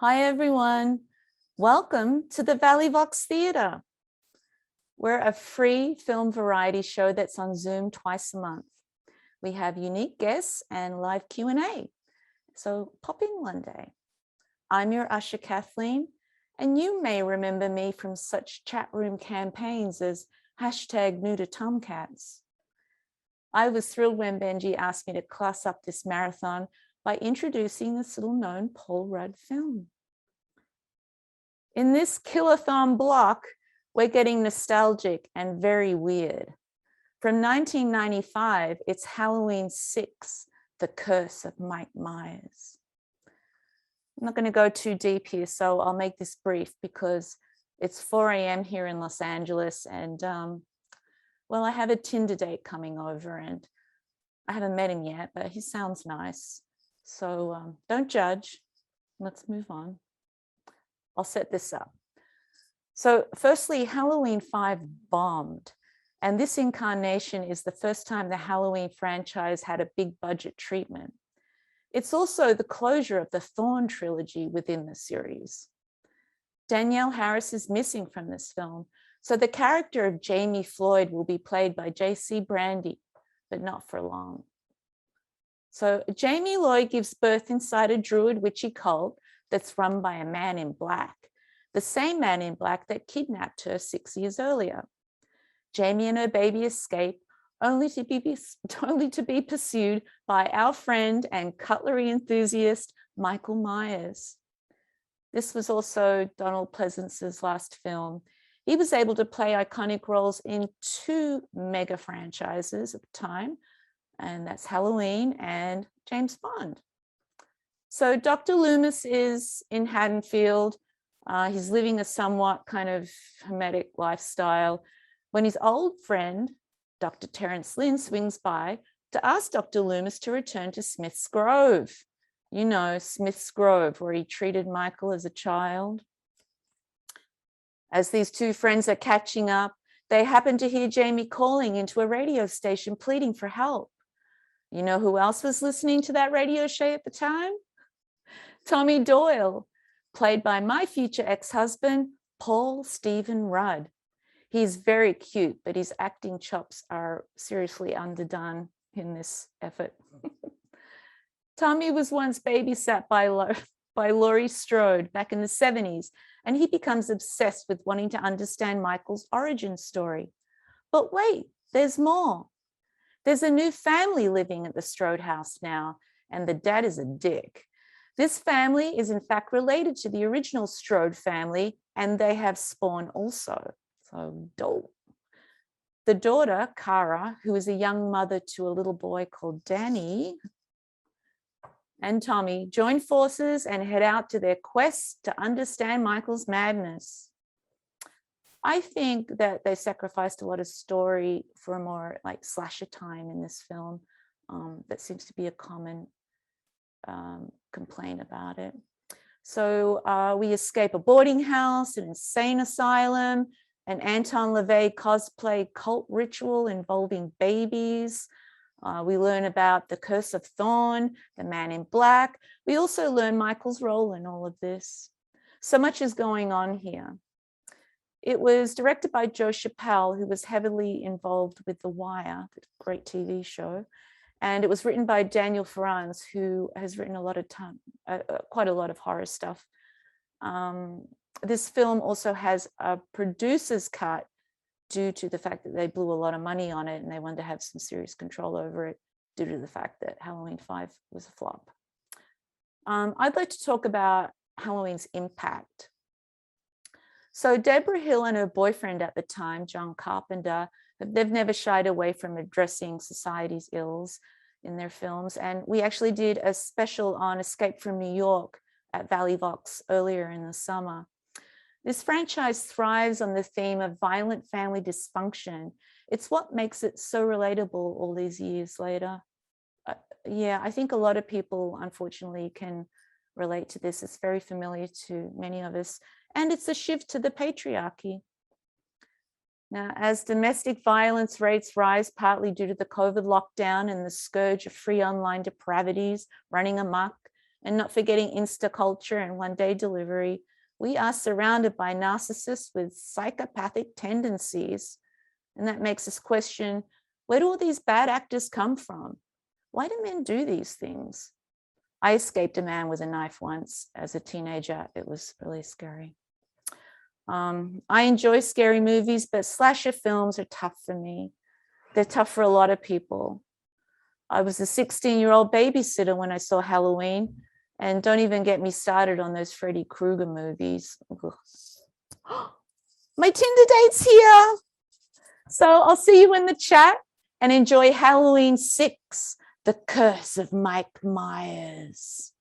Hi, everyone. Welcome to the Valley Vox Theatre. We're a free film variety show that's on Zoom twice a month. We have unique guests and live Q&A, so pop in one day. I'm your usher, Kathleen, and you may remember me from such chat room campaigns as #NuToTomcats. I was thrilled when Benji asked me to class up this marathon by introducing this little-known Paul Rudd film. In this kill-a-thon block, we're getting nostalgic and very weird. From 1995, it's Halloween 6, The Curse of Mike Myers. I'm not going to go too deep here, so I'll make this brief because it's 4 a.m. here in Los Angeles, and well, I have a Tinder date coming over, and I haven't met him yet, but he sounds nice. So don't judge. Let's move on. I'll set this up. So firstly, Halloween 5 bombed. And this incarnation is the first time the Halloween franchise had a big budget treatment. It's also the closure of the Thorn trilogy within the series. Danielle Harris is missing from this film, so the character of Jamie Floyd will be played by J.C. Brandy, but not for long. So Jamie Lloyd gives birth inside a druid witchy cult that's run by a man in black, the same man in black that kidnapped her 6 years earlier. Jamie and her baby escape, only to be pursued by our friend and cutlery enthusiast, Michael Myers. This was also Donald Pleasence's last film. He was able to play iconic roles in 2 mega franchises at the time, and that's Halloween and James Bond. So Dr. Loomis is in Haddonfield. He's living a somewhat kind of hermetic lifestyle when his old friend, Dr. Terence Lynn, swings by to ask Dr. Loomis to return to Smith's Grove. You know, Smith's Grove, where he treated Michael as a child. As these 2 friends are catching up, they happen to hear Jamie calling into a radio station pleading for help. You know who else was listening to that radio show at the time? Tommy Doyle, played by my future ex-husband, Paul Stephen Rudd. He's very cute, but his acting chops are seriously underdone in this effort. Tommy was once babysat by Laurie Strode back in the 70s, and he becomes obsessed with wanting to understand Michael's origin story. But wait, there's more. There's a new family living at the Strode house now, and the dad is a dick. This family is in fact related to the original Strode family, and they have spawn also. So dope. The daughter, Cara, who is a young mother to a little boy called Danny, and Tommy join forces and head out to their quest to understand Michael's madness. I think that they sacrificed a lot of story for a more like slasher time in this film. That seems to be a common complaint about it. So we escape a boarding house, an insane asylum, an Anton LaVey cosplay cult ritual involving babies. We learn about the Curse of Thorn, the Man in Black. We also learn Michael's role in all of this. So much is going on here. It was directed by Joe Chappelle, who was heavily involved with The Wire, the great TV show. And it was written by Daniel Farranz, who has written quite a lot of horror stuff. This film also has a producer's cut due to the fact that they blew a lot of money on it and they wanted to have some serious control over it due to the fact that Halloween 5 was a flop. I'd like to talk about Halloween's impact. So Deborah Hill and her boyfriend at the time, John Carpenter, they've never shied away from addressing society's ills in their films. And we actually did a special on Escape from New York at Valley Vox earlier in the summer. This franchise thrives on the theme of violent family dysfunction. It's what makes it so relatable all these years later. Yeah, I think a lot of people, unfortunately, can relate to this. It's very familiar to many of us. And it's a shift to the patriarchy. Now, as domestic violence rates rise, partly due to the COVID lockdown and the scourge of free online depravities running amok, and not forgetting Insta culture and one-day delivery, we are surrounded by narcissists with psychopathic tendencies. And that makes us question, where do all these bad actors come from? Why do men do these things? I escaped a man with a knife once as a teenager. It was really scary. I enjoy scary movies, but slasher films are tough for me. They're tough for a lot of people. I was a 16-year-old babysitter when I saw Halloween, and don't even get me started on those Freddy Krueger movies. My Tinder date's here. So I'll see you in the chat, and enjoy Halloween 6, The Curse of Mike Myers.